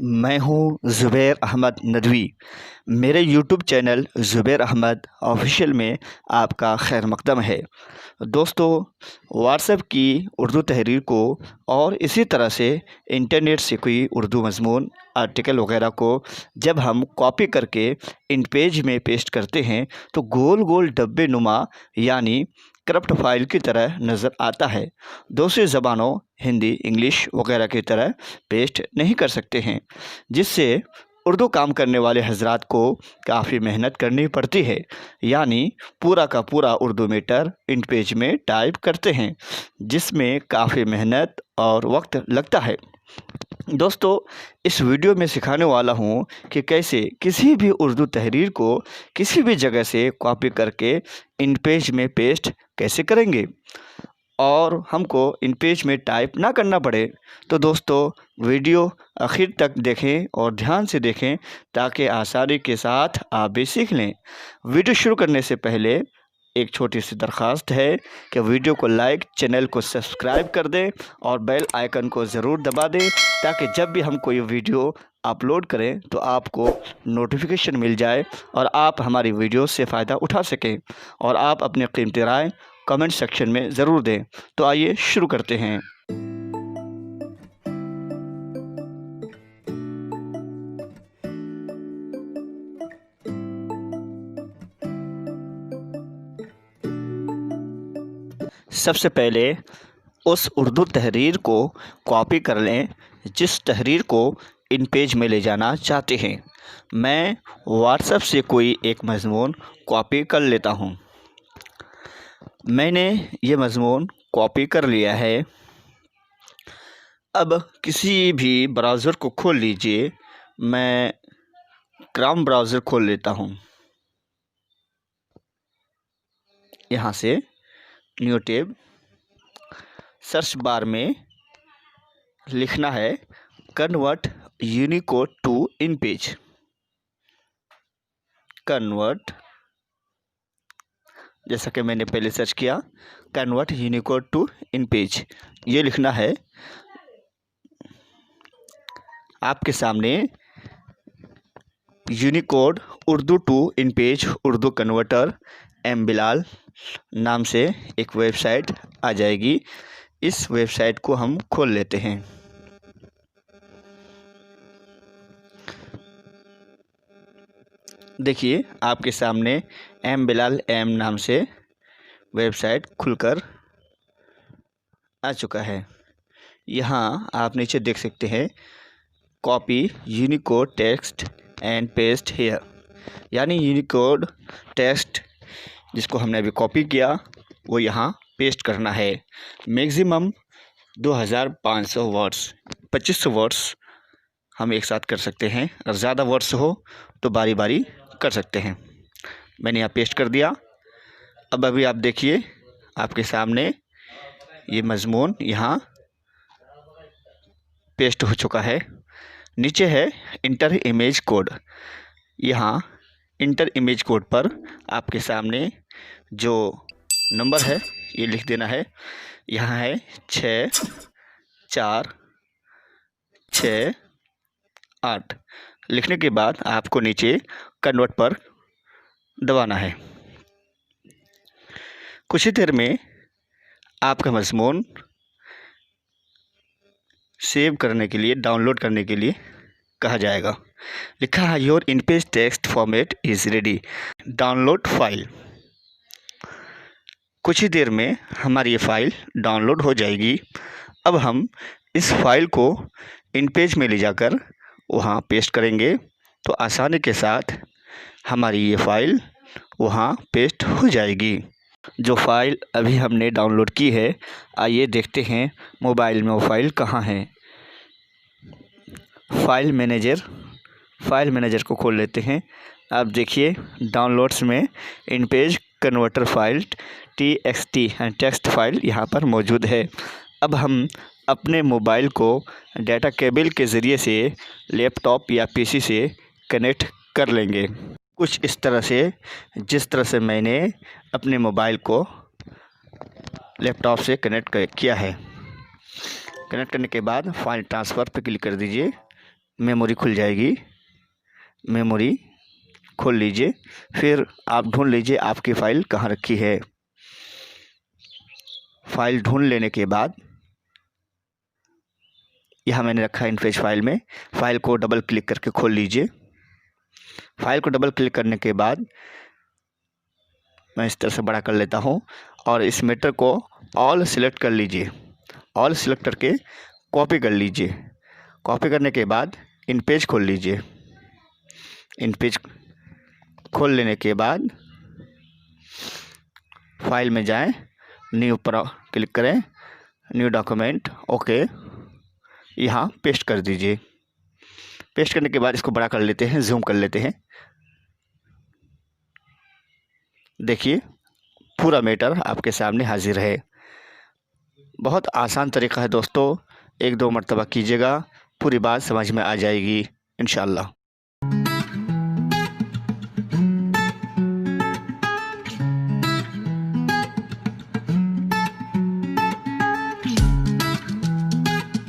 मैं हूं ज़ुबैर अहमद नदवी। मेरे YouTube channel Zubair Ahmad official में आपका खैर मकदम है। दोस्तों, व्हाट्सएप की उर्दू तहरीर को और इसी तरह से इंटरनेट से कोई उर्दू मज़मून आर्टिकल वगैरह को जब हम कॉपी करके इन पेज में पेस्ट करते हैं तो गोल गोल डब्बे नुमा यानी करप्ट फाइल की तरह नज़र आता है। दूसरी ज़बानों हिंदी, इंग्लिश वगैरह की तरह पेस्ट नहीं कर सकते हैं, जिससे उर्दू काम करने वाले हजरात को काफ़ी मेहनत करनी पड़ती है। यानी पूरा का पूरा उर्दू मीटर इन पेज में टाइप करते हैं, जिसमें काफ़ी मेहनत और वक्त लगता है। दोस्तों, इस वीडियो में सिखाने वाला हूँ कि कैसे किसी भी उर्दू तहरीर को किसी भी जगह से कॉपी करके इन पेज में पेस्ट कैसे करेंगे और हमको इन पेज में टाइप ना करना पड़े। तो दोस्तों, वीडियो आखिर तक देखें और ध्यान से देखें ताकि आसानी के साथ आप भी सीख लें। वीडियो शुरू करने से पहले एक छोटी सी दरख्वास्त है कि वीडियो को लाइक, चैनल को सब्सक्राइब कर दें और बेल आइकन को ज़रूर दबा दें ताकि जब भी हम कोई वीडियो अपलोड करें तो आपको नोटिफिकेशन मिल जाए और आप हमारी वीडियो से फ़ायदा उठा सकें। और आप अपनी कीमती राय कमेंट सेक्शन में ज़रूर दें। तो आइए शुरू करते हैं। सबसे पहले उस उर्दू तहरीर को कॉपी कर लें जिस तहरीर को इन पेज में ले जाना चाहते हैं। मैं व्हाट्सएप से कोई एक मज़मून कॉपी कर लेता हूँ। मैंने ये मज़मून कॉपी कर लिया है। अब किसी भी ब्राउज़र को खोल लीजिए। मैं क्रोम ब्राउज़र खोल लेता हूँ। यहाँ से न्यू टैब, सर्च बार में लिखना है convert Unicode to InPage. Convert, जैसा कि मैंने पहले सर्च किया, convert Unicode to InPage ये लिखना है। आपके सामने Unicode Urdu to InPage Urdu converter M Bilal नाम से एक वेबसाइट आ जाएगी। इस वेबसाइट को हम खोल लेते हैं। देखिए, आपके सामने एम बिलाल एम नाम से वेबसाइट खुलकर आ चुका है। यहाँ आप नीचे देख सकते हैं copy Unicode text and paste here, यानी यूनिकोड टेक्स्ट जिसको हमने अभी कॉपी किया वो यहाँ पेस्ट करना है। मैक्सिमम 2500 वर्ड्स, 2500 वर्ड्स हम एक साथ कर सकते हैं। अगर ज़्यादा वर्ड्स हो तो बारी बारी कर सकते हैं। मैंने यहाँ पेस्ट कर दिया। अब अभी आप देखिए, आपके सामने ये मज़मून यहाँ पेस्ट हो चुका है। नीचे है इंटर इमेज कोड। यहाँ इंटर इमेज कोड पर आपके सामने जो नंबर है ये लिख देना है। यहाँ है 6 4 6 8। लिखने के बाद आपको नीचे कन्वर्ट पर दबाना है। कुछ ही देर में आपका मज़मून सेव करने के लिए, डाउनलोड करने के लिए कहा जाएगा। लिखा है your in page text format is ready, download file. कुछ ही देर में हमारी ये फ़ाइल डाउनलोड हो जाएगी। अब हम इस फाइल को इन पेज में ले जाकर वहाँ पेस्ट करेंगे तो आसानी के साथ हमारी ये फ़ाइल वहाँ पेस्ट हो जाएगी। जो फ़ाइल अभी हमने डाउनलोड की है, आइए देखते हैं मोबाइल में वो फ़ाइल कहाँ है। फ़ाइल मैनेजर को खोल लेते हैं। आप देखिए डाउनलोड्स में इन page converter file TXT text file यहाँ पर मौजूद है। अब हम अपने मोबाइल को डाटा केबल के ज़रिए से लैपटॉप या PC से कनेक्ट कर लेंगे, कुछ इस तरह से जिस तरह से मैंने अपने मोबाइल को लैपटॉप से कनेक्ट किया है। कनेक्ट करने के बाद फाइल ट्रांसफ़र पर क्लिक कर दीजिए। मेमोरी खुल जाएगी। मेमोरी खोल लीजिए, फिर आप ढूंढ लीजिए आपकी फ़ाइल कहाँ रखी है। फ़ाइल ढूंढ लेने के बाद यहाँ मैंने रखा है इनपेज फाइल में। फ़ाइल को डबल क्लिक करके खोल लीजिए। फ़ाइल को डबल क्लिक करने के बाद मैं इस तरह से बड़ा कर लेता हूँ और इस मैटर को ऑल सिलेक्ट कर लीजिए। ऑल सिलेक्ट करके कॉपी कर लीजिए। कॉपी करने के बाद इन पेज खोल लीजिए। इन पेज खोल लेने के बाद फाइल में जाएं, न्यू पर क्लिक करें, न्यू डॉक्यूमेंट, ओके, यहाँ पेस्ट कर दीजिए। पेस्ट करने के बाद इसको बड़ा कर लेते हैं, जूम कर लेते हैं। देखिए पूरा मैटर आपके सामने हाजिर है। बहुत आसान तरीका है दोस्तों, 1-2 मरतबा कीजिएगा, पूरी बात समझ में आ जाएगी इंशाअल्लाह।